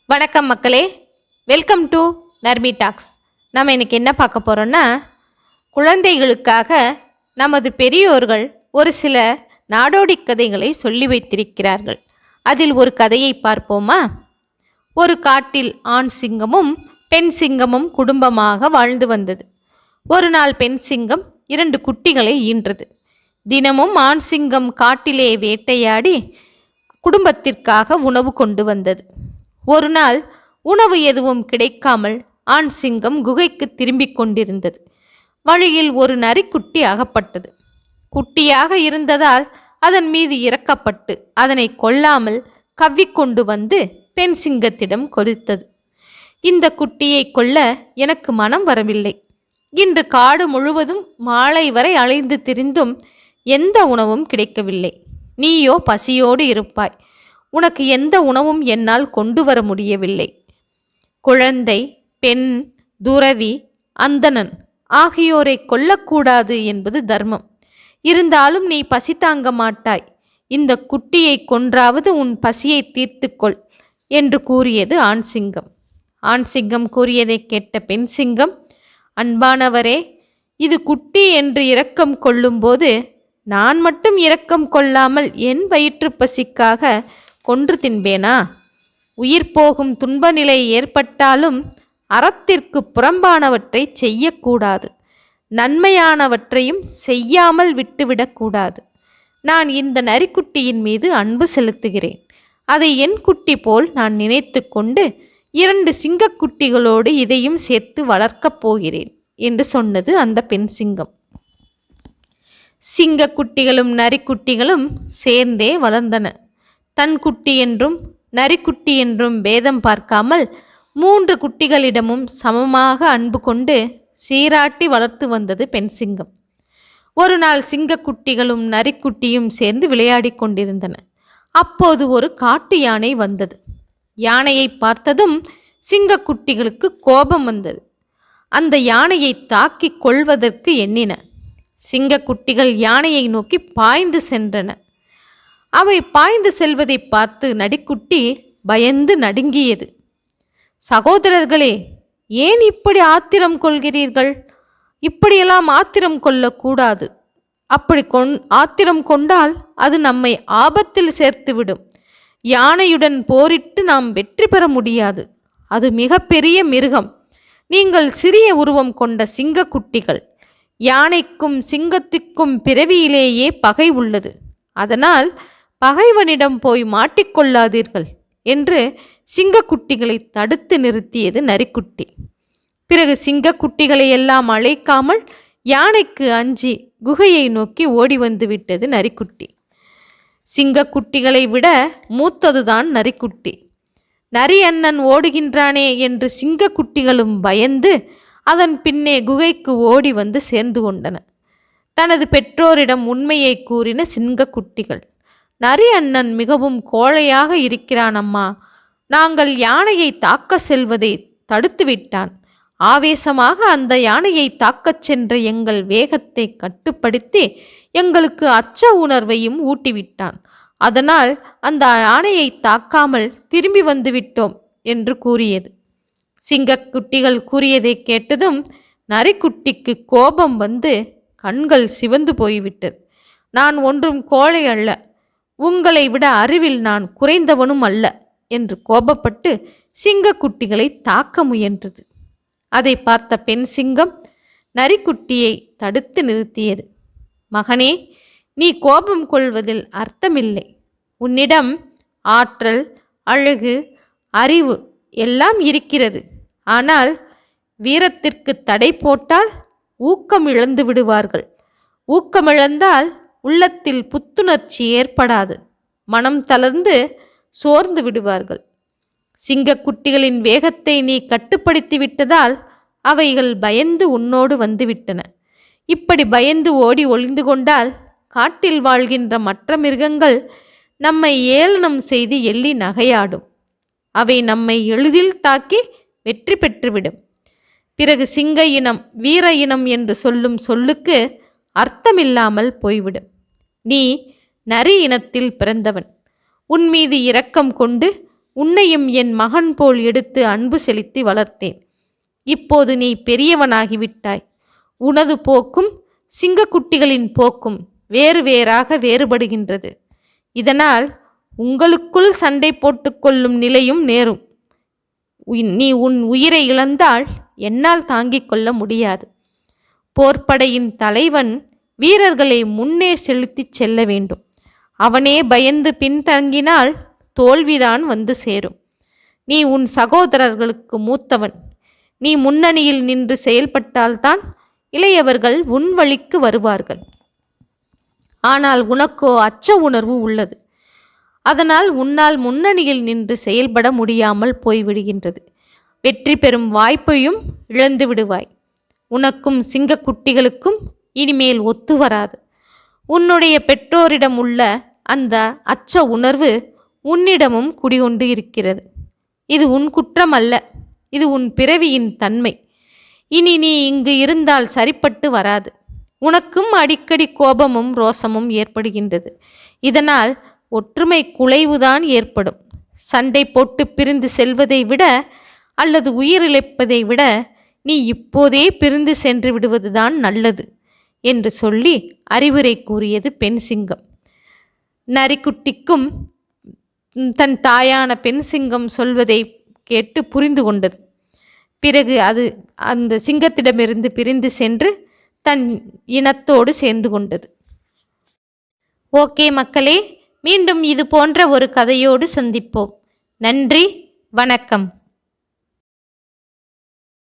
வணக்கம் மக்களே, welcome to Narmi tax. நம்ம இன்னைக்கு என்ன பார்க்க போகிறோன்னா, குழந்தைகளுக்காக நமது பெரியோர்கள் ஒரு சில நாடோடி கதைகளை சொல்லி வைத்திருக்கிறார்கள். அதில் ஒரு கதையை பார்ப்போமா? ஒரு காட்டில் ஆண் சிங்கமும் பெண் சிங்கமும் குடும்பமாக வாழ்ந்து வந்தது. ஒரு நாள் பெண் சிங்கம் 2 குட்டிகளை ஈன்றது. தினமும் ஆண் சிங்கம் காட்டிலே வேட்டையாடி குடும்பத்திற்காக உணவு கொண்டு வந்தது. ஒரு நாள் உணவு எதுவும் கிடைக்காமல் ஆண் சிங்கம் குகைக்கு திரும்பிக் கொண்டிருந்தது. வழியில் ஒரு நரிக்குட்டி அகப்பட்டது. குட்டியாக இருந்ததால் அதன் மீது இறக்கப்பட்டு அதனை கொல்லாமல் கவ்விக்கொண்டு வந்து பெண் சிங்கத்திடம் கொதித்தது. இந்த குட்டியை கொல்ல எனக்கு மனம் வரவில்லை. இன்று காடு முழுவதும் மாலை வரை அலைந்து திரிந்தும் எந்த உணவும் கிடைக்கவில்லை. நீயோ பசியோடு இருப்பாய். உனக்கு எந்த உணவும் என்னால் கொண்டு வர முடியவில்லை. குழந்தை, பெண், துறவி, அந்தணன் ஆகியோரை கொல்லக்கூடாது என்பது தர்மம். இருந்தாலும் நீ பசி தாங்க மாட்டாய். இந்த குட்டியை கொன்றாவது உன் பசியை தீர்த்துக்கொள் என்று கூறியது ஆண் சிங்கம். ஆண் சிங்கம் கூறியதை கேட்ட பெண் சிங்கம், அன்பானவரே, இது குட்டி என்று இரக்கம் கொள்ளும்போது நான் மட்டும் இரக்கம் கொள்ளாமல் என் வயிற்று பசிக்காக கொன்று தின்பேனா? உயிர் போகும் துன்ப நிலை ஏற்பட்டாலும் அறத்திற்கு புறம்பானவற்றை செய்யக்கூடாது. நன்மையானவற்றையும் செய்யாமல் விட்டுவிடக்கூடாது. நான் இந்த நரிக்குட்டியின் மீது அன்பு செலுத்துகிறேன். அதை என் குட்டி போல் நான் நினைத்து கொண்டு 2 சிங்கக்குட்டிகளோடு இதையும் சேர்த்து வளர்க்கப் போகிறேன் என்று சொன்னது அந்த பெண் சிங்கம். சிங்கக்குட்டிகளும் நரிக்குட்டிகளும் சேர்ந்தே வளர்ந்தன. தன் குட்டி என்றும் நரிக்குட்டி என்றும் பேதம் பார்க்காமல் 3 குட்டிகளிடமும் சமமாக அன்பு கொண்டு சீராட்டி வளர்த்து வந்தது பெண் சிங்கம். ஒரு நாள் சிங்கக்குட்டிகளும் நரிக்குட்டியும் சேர்ந்து விளையாடி கொண்டிருந்தன. அப்போது ஒரு காட்டு யானை வந்தது. யானையை பார்த்ததும் சிங்கக்குட்டிகளுக்கு கோபம் வந்தது. அந்த யானையை தாக்கி கொள்வதற்கு எண்ணின. சிங்கக்குட்டிகள் யானையை நோக்கி பாய்ந்து சென்றன. அவை பாய்ந்து செல்வதை பார்த்து நரிக்குட்டி பயந்து நடுங்கியது. சகோதரர்களே, ஏன் இப்படி ஆத்திரம் கொள்கிறீர்கள்? இப்படியெல்லாம் ஆத்திரம் கொள்ளக்கூடாது. அப்படி ஆத்திரம் கொண்டால் அது நம்மை ஆபத்தில் சேர்த்துவிடும். யானையுடன் போரிட்டு நாம் வெற்றி பெற முடியாது. அது மிகப்பெரிய மிருகம். நீங்கள் சிறிய உருவம் கொண்ட சிங்கக்குட்டிகள். யானைக்கும் சிங்கத்திற்கும் பிறவியிலேயே பகை உள்ளது. அதனால் பகைவனிடம் போய் மாட்டிக்கொள்ளாதீர்கள் என்று சிங்கக்குட்டிகளை தடுத்து நிறுத்தியது நரிக்குட்டி. பிறகு சிங்கக்குட்டிகளை எல்லாம் அழைக்காமல் யானைக்கு அஞ்சி குகையை நோக்கி ஓடி வந்து விட்டது நரிக்குட்டி. சிங்கக்குட்டிகளை விட மூத்ததுதான் நரிக்குட்டி. நரி அண்ணன் ஓடுகின்றானே என்று சிங்கக்குட்டிகளும் பயந்து அதன் பின்னே குகைக்கு ஓடி வந்து சேர்ந்து கொண்டன. தனது பெற்றோரிடம் உண்மையை கூறின சிங்கக்குட்டிகள். நரி அண்ணன் மிகவும் கோழையாக இருக்கிறான் அம்மா. நாங்கள் யானையை தாக்க செல்வதை தடுத்து விட்டான். ஆவேசமாக அந்த யானையை தாக்கச் சென்ற எங்கள் வேகத்தை கட்டுப்படுத்தி எங்களுக்கு அச்ச உணர்வையும் ஊட்டிவிட்டான். அதனால் அந்த யானையை தாக்காமல் திரும்பி வந்து விட்டோம் என்று கூறியது. சிங்கக்குட்டிகள் கூறியதை கேட்டதும் நரிக்குட்டிக்கு கோபம் வந்து கண்கள் சிவந்து போய்விட்டது. நான் ஒன்றும் கோழை அல்ல. உங்களை விட அறிவில் நான் குறைந்தவனும் அல்ல என்று கோபப்பட்டு சிங்கக்குட்டிகளை தாக்க முயன்றது. அதை பார்த்த பெண் சிங்கம் நரிக்குட்டியை தடுத்து நிறுத்தியது. மகனே, நீ கோபம் கொள்வதில் அர்த்தமில்லை. உன்னிடம் ஆற்றல், அழகு, அறிவு எல்லாம் இருக்கிறது. ஆனால் வீரத்திற்கு தடை போட்டால் ஊக்கம் இழந்து விடுவார்கள். ஊக்கமிழந்தால் உள்ளத்தில் புத்துணர்ச்சி ஏற்படாது. மனம் தளர்ந்து சோர்ந்து விடுவார்கள். சிங்கக்குட்டிகளின் வேகத்தை நீ கட்டுப்படுத்தி விட்டதால் அவைகள் பயந்து உன்னோடு வந்துவிட்டன. இப்படி பயந்து ஓடி ஒளிந்து கொண்டால் காட்டில் வாழ்கின்ற மற்ற மிருகங்கள் நம்மை ஏளனம் செய்து எள்ளி நகையாடும். அவை நம்மை எளிதில் தாக்கி வெற்றி பெற்றுவிடும். பிறகு சிங்க இனம், வீர இனம் என்று சொல்லும் சொல்லுக்கு அர்த்தமில்லாமல் போய்விடும். நீ நரி இனத்தில் பிறந்தவன். உன் மீது இரக்கம் கொண்டு உன்னையும் என் மகன் போல் எடுத்து அன்பு செலுத்தி வளர்த்தேன். இப்போது நீ பெரியவனாகிவிட்டாய். உனது போக்கும் சிங்கக்குட்டிகளின் போக்கும் வேறு வேறாக வேறுபடுகின்றது. இதனால் உங்களுக்குள் சண்டை போட்டுக்கொள்ளும் நிலையும் நேரும். நீ உன் உயிரை இழந்தால் என்னால் தாங்கிக் கொள்ள முடியாது. போர்ப்படையின் தலைவன் வீரர்களை முன்னே செலுத்திச் செல்ல வேண்டும். அவனே பயந்து பின்தங்கினால் தோல்விதான் வந்து சேரும். நீ உன் சகோதரர்களுக்கு மூத்தவன். நீ முன்னணியில் நின்று செயல்பட்டால்தான் இளையவர்கள் உன் வழிக்கு வருவார்கள். ஆனால் உனக்கோ அச்ச உணர்வு உள்ளது. அதனால் உன்னால் முன்னணியில் நின்று செயல்பட முடியாமல் போய்விடுகின்றது. வெற்றி பெறும் வாய்ப்பையும் இழந்து விடுவாய். உனக்கும் சிங்கக்குட்டிகளுக்கும் இனிமேல் ஒத்து வராது. உன்னுடைய பெற்றோரிடம் உள்ள அந்த அச்ச உணர்வு உன்னிடமும் குடிகொண்டு இருக்கிறது. இது உன் குற்றம் அல்ல, இது உன் பிறவியின் தன்மை. இனி நீ இங்கு இருந்தால் சரிப்பட்டு வராது. உனக்கும் அடிக்கடி கோபமும் ரோசமும் ஏற்படுகின்றது. இதனால் ஒற்றுமை குலைவுதான் ஏற்படும். சண்டை போட்டு பிரிந்து செல்வதை விட அல்லது உயிரிழப்பதை விட நீ இப்போதே பிரிந்து சென்று விடுவதுதான் நல்லது என்று சொல்லி அறிவுரை கூறியது பெண் சிங்கம். நரிக்குட்டிக்கும் தன் தாயான பெண் சிங்கம் சொல்வதை கேட்டு புரிந்து கொண்டது. பிறகு அது அந்த சிங்கத்திடமிருந்து பிரிந்து சென்று தன் இனத்தோடு சேர்ந்து கொண்டது. ஓகே மக்களே, மீண்டும் இது போன்ற ஒரு கதையோடு சந்திப்போம். நன்றி, வணக்கம்.